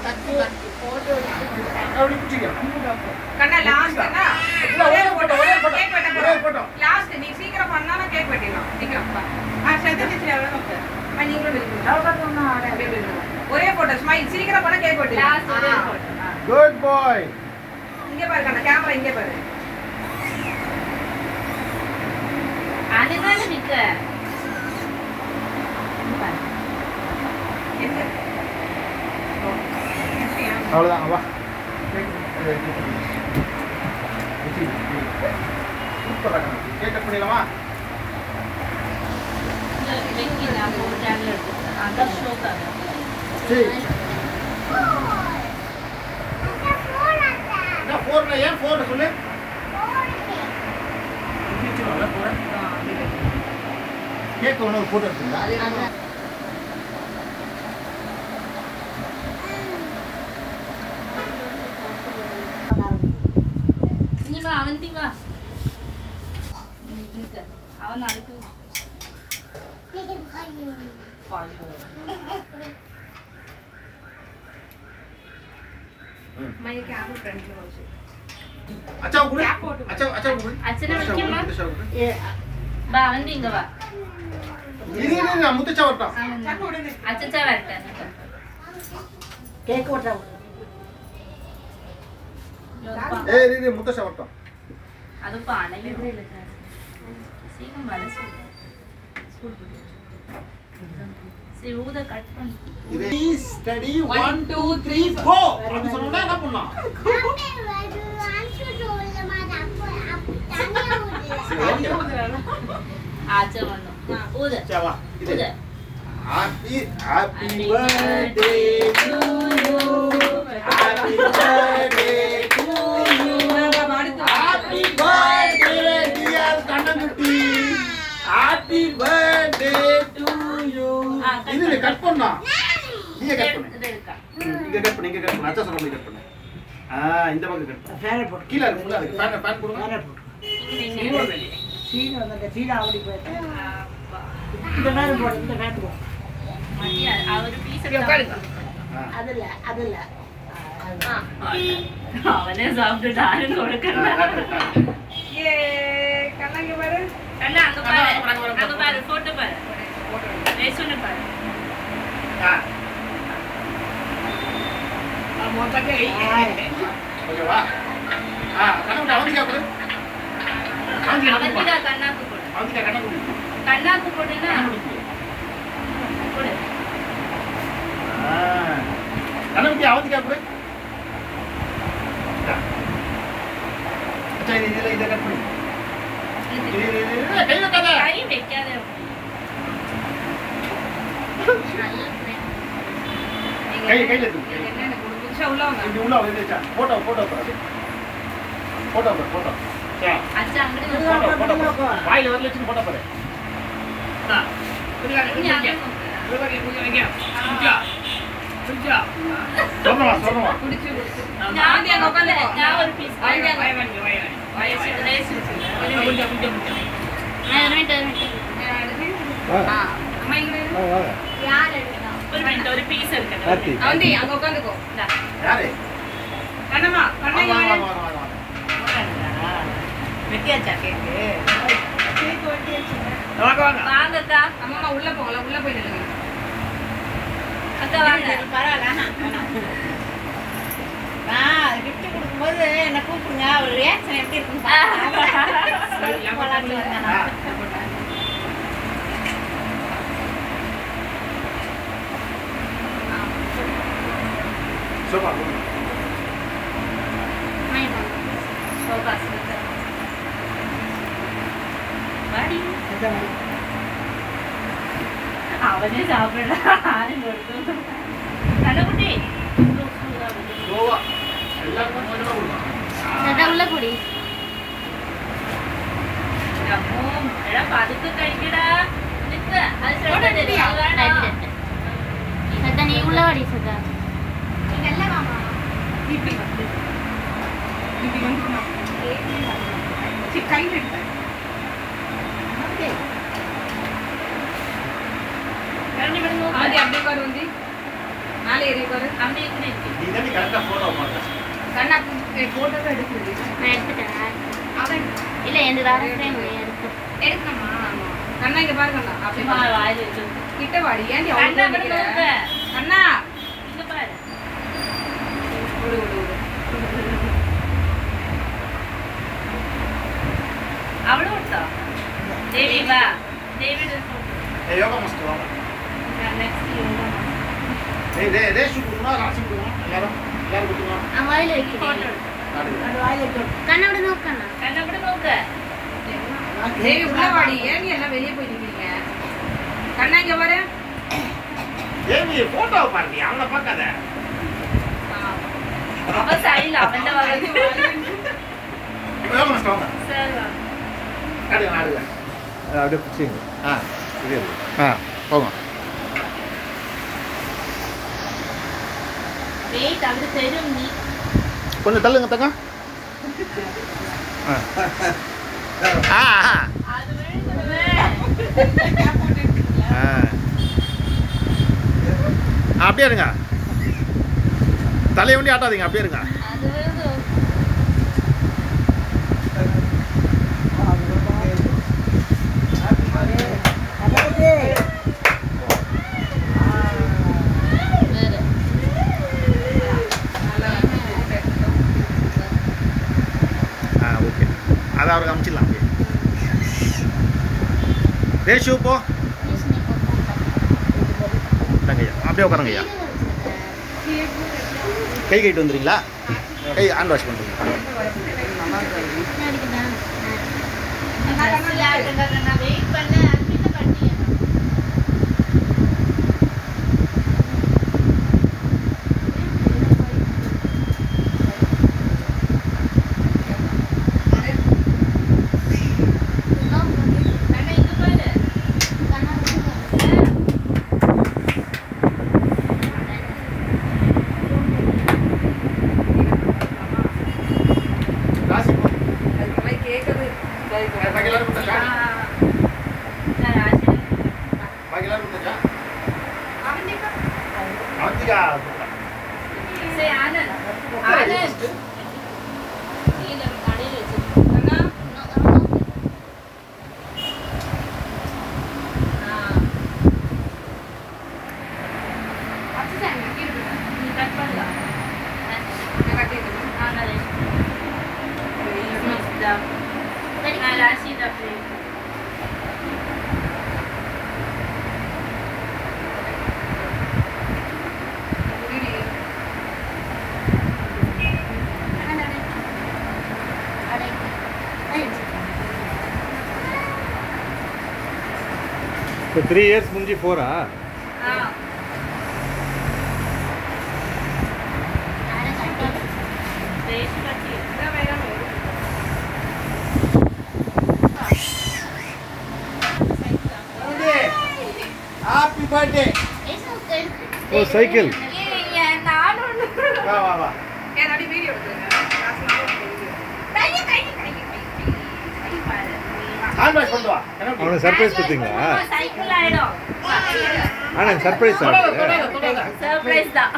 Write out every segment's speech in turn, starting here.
Photo அப்படி பிடிங்க. கண்ணா last அண்ணா ஒரே போட்டோ. லாஸ்ட் நீ சீக்கிரம் பண்ணானா கேக் வெட்டிடலாம். சீக்கிரம் பா. சதீஷ் எவ்வளவு நீங்களும் வெட்டுங்க. ஒரே போட்டோ ஸ்மைல் சீக்கிரம் பண்ணா கேக் வெட்டிடலாம். லாஸ்ட் ஒரே போட்டோ. குட் பாய். இங்க பாரு கண்ணா கேமரா இங்க பாரு. அனகால நிக்க. அவ்வளவுதான் வா. கேக் கட் பண்ணிடலாமா? சரி. போர்ல ஏன் போர்ல சொல்லு. கேக் ஒன்று போட்டோ எடுத்துங்களா? அவன்திவா அவன் நடக்கு मैं ये क्या फ्रेंड के बोल अच्छा गुड अच्छा गुड அச்சனை வைக்கமா ஏ பா அவன்தி இங்க வா இது நான் முத்தச்சா வரட்டும். அச்சச்சா வரட்டேன் கேக் ஓட்டா ஏய் இது முத்தச்சா வரட்டும். அது பானை இல்ல சீக்கிரம் வர சொல்லு ஸ்கூல் போடு சரி ஊத கட் பண்ணு இது ஸ்டடி 1 2 3 கோ அப்படி சொன்னா என்ன பண்ணலாம்? ஆச்சா வந்தோம் ஊத சவா இது ஊத happy birthday to you happy birthday to you happy birthday dear கண்ணங்குட்டி happy birthday to you இது கட் பண்ணா நீங்க கட் பண்ணு இங்க கட் பண்ணு அச்சா சொல்ற மாதிரி கட் பண்ணு இந்த பக்கம் கட் பண்ணு ஃபேன் போட்டு கீழ இருக்குல அதுக்கு ஃபேன் போடுங்க ஃபேன் போட்டு இங்க சீன வந்து சீன ஆடி போயிட்டு இந்த ஃபேன் போடு இந்த ஃபேன் போடு மதியா அவர் பீஸ் அதுல அவனே சாப்பிட்டு ஆரும் கொடுக்கறேன் ये கண்ணா இங்க பாரு கண்ணா அங்க பாரு போட்டோ பாரு ரேசுன பாரு மொத்த கை ஓகேவா கண்ணா அவதிக்கா கொடு அவதிடா கண்ணாக்கு போடு அவதிக்கா கண்ணாக்கு போடுனா போடு கண்ணா அவதிக்கா கொடு அச்சா இத கட் பண்ணு கை வைக்காத கை வைக்காத கையில இருக்கு என்ன எனக்கு புதுசா உள்ள வந்தா இது உள்ள வந்துச்சா போட்டோ பாரு சா அச்சா அங்க போட்டோ வாயில வரல வச்சு போட்டோ பாரு சொன்னவா குடிச்சு நான் ஒரு பீஸ் அம்மா இங்க ஒரு பீஸ் இருக்கு அவந்தி அங்க உட்காந்துக்கோ யாரு கண்ணம்மா கண்ணா வெட்டியாச்சா கேக்கு வாங்கக்கா அம்மா உள்ள போகல உள்ள போய் நில்லுங்க அக்கா வாங்க பரவாயில்ல கிஃப்ட் கொடுக்கும்போது என்ன கூப்பிடுங்க ஒரு ரியாக்ஷன் எப்படி இருக்குன்னு சோபா அவனே சாப்பிடலாம் கண்ணக்குட்டி சோபா எல்லாருக்கும் கொஞ்சமா கொடுங்க உள்ள குடி பதுக்க കഴിക്കടാ நீ உள்ள வாடி சதா இப்படி வந்து கையில் எடுத்தேன் அப்படியே உட்காரு வந்து மேலே ஏறி உட்காரு அப்படி போட்டோவே எடுக்கணும். நான் எடுத்துட்டேன். அவன் இல்ல எனக்கு வேற ஃப்ரேம் எடுத்து. எடுக்கணுமா? கண்ணா இங்க பாருங்க அண்ணா. அப்படி சும்மா வாயில வச்சு. கிட்ட வாடி. ஏன் நீ கண்ணா அவ்வளவு அப்படி நிக்கிற? நோக்க. கண்ணா இங்க பாரு. ஓடு ஓடு ஓடு. அவளும் விட்டா. தேவி வா. தேவி போட்டோ. யோகா மாஸ்டர் வாங்க. நெக்ஸ்ட் யோகா. ரேஷு கொடுங்க, ராசி கொடுங்க. எல்லாரும் கொடுங்க. வாயில வைக்கிறேன். அது வாயில வைக்கணும். கண்ணோட நோக்கண்ணா. கண்ணா அப்படி நோக்க. தேவி உள்ள வாடி. ஏன் நீ எல்லாம் வெளிய போய் நிக்கிறீங்க? கண்ணா இங்க பாரு. தேவி போட்டோ பாருங்க, அவளை பார்க்காத. அவ சைடுல அவன்ட வரது. யோகா மாஸ்டர் வாங்க. சரி வா. ஆடுங்க. அப்படியே பிடிச்சிங்க. இது போங்க. வெயிட் அங்க தெரியும் நீ. கொஞ்சம் தள்ளுங்க தங்க. அது வேணுமே. அப்படியே இருங்க. தலையை ஒண்டி ஆட்டாதீங்க, அப்படியே இருங்க. அது வேணும். ஓகே, அதை அவருக்கு அமைச்சிடலாம். அப்படியே ரேஷு போ தங்கய்யா, அப்படியே உட்காருங்கய்யா. கை கைட்டு வந்துடுறீங்களா? கை ஹேண்ட் வாஷ் பண்ணுறீங்க. நான் வெயிட் பண்ண அன்பிட்ட பண்ணிட்டேன். ராசி போ. அதுக்கு மாதிரி கேக்குது. பாக்கி எல்லாரும் கொடுத்தாச்சா? பாக்கி எல்லாரும் கொடுத்தாச்சா? அவந்திகா சரி ஆனந்த் ஆனந்த் நீல கடையில வச்சு கண்ணா கட் பண்ணலாம் நான் ராசி தான் இப்போ 3 years முடிஞ்சு 4ஆ? Happy birthday. ஓ சைக்கிள். வா வா வா. ஏன் அடி வீடியோ எடுத்துங்க. ஹேண்ட் வாஷ் பண்ணிட்டு வா. அவனுக்கு சர்ப்ரைஸ் கொடுத்தீங்களா? சைக்கிள் ஆயிடும். ஆனால் சர்ப்ரைஸ் தான். சர்ப்ரைஸ் தான்.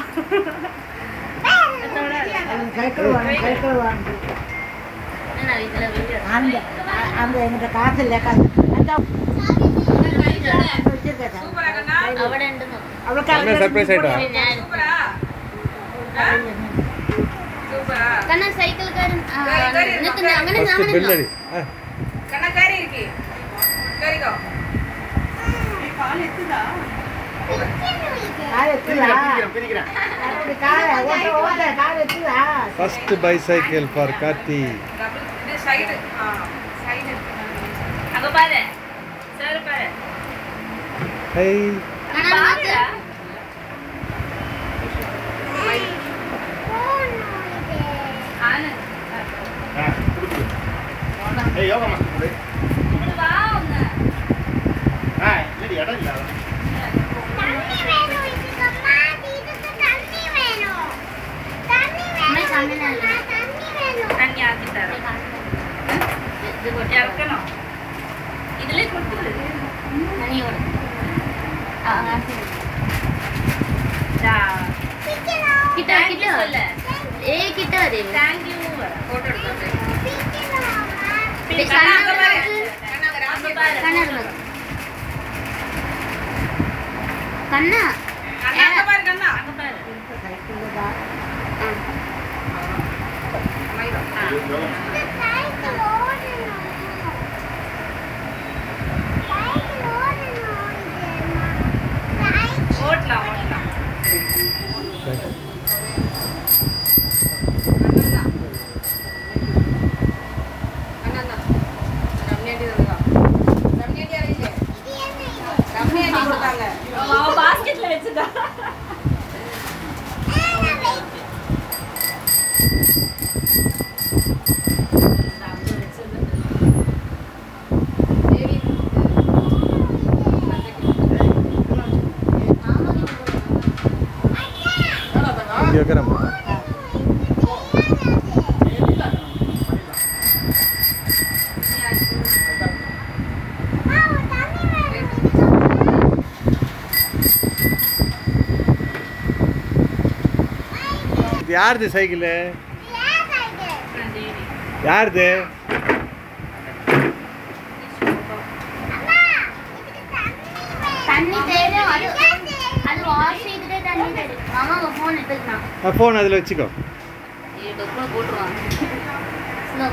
சைக்கிள் வாங்க, சைக்கிள் வாங்க. அந்த அந்த எங்கிட்ட காசு இல்லை, காசு அதான் வச்சிருக்கேன். சூப்பரா கண்ணா. அவளுக்கு என்ன சர்ப்ரைஸ் ஆயிட்டா? சூப்பரா. சூப்பரா. கண்ணா சைக்கிள் காரன் ஃபர்ஸ்ட் பெல் அடி. கண்ணா கேரி இருக்கு. கேரிக்கோ. கால் எத்துதா? பிரிக்கிறேன். அப்படி கால் ஓட்ட கால் எத்துதா? First bicycle for Karthi. Double இது சைடு. சைடு. அங்க பாரு. சார் பாரு. ஹை. பாரு. ஆனந்த். ஏய் யோகா மாஸ்டர் கொடு. இங்க வா ஒண்ணு. இல்லடி இடம் இல்ல. தண்ணி ஆக்கி தரேன். இது கொட்டி இறக்கணும். இதுல கொடுத்துரு. தண்ணியோட டா. கிட்ட Thank you கிட்ட சொல்லு. ஏய் கிட்ட வரே தேங்க் யூ போட்டோ எடுத்து கண்ணா பாரு கண்ணா அங்க பாரு கண்ணா அங்க பாரு ஓட்டலாம் ஓட்டலாம் அவ பாஸ்கெட்ல வெச்சுடா Dia keram. யாருது சைக்கிள்? யாருது? தண்ணி தேடும் அது வாஷ் செய்துட்டே தண்ணி தேடும் மாமா உங்க ஃபோன் எடுத்துக்கலாம் ஃபோன் அதில் வச்சுக்கோ. டொக்குல போட்டுருவாங்க ஸ்லோ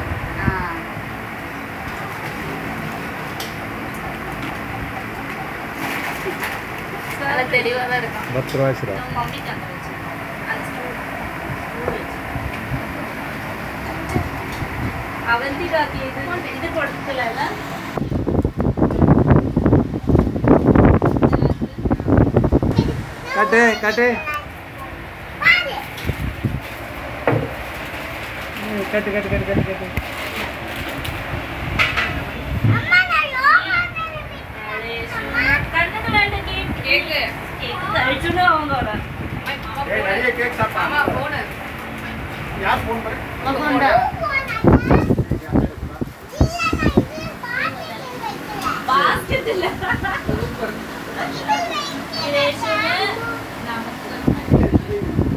நல்ல தெளிவா தான் இருக்கும் 10 ரூபாய்ச்சுடா. மம்மிக்கு அங்க வச்சு அந்த ஸ்டூல் அவந்திகாக்கு இது கொடுக்கலல கட்டு கட்டு கட்டு கட்டு கட்டு கட்டு கட்டு கண்ணுக்கு வேண்ட கேக் கழிச்சுனா அவங்களோட ஏய் நிறைய கேக் சாப்பிட்டா ஆமா போன் யார் ஃபோன் பண்ணு உட்கார்ந்தா பாஸ்கெட் இல்ல ரேஷன் நமக்கு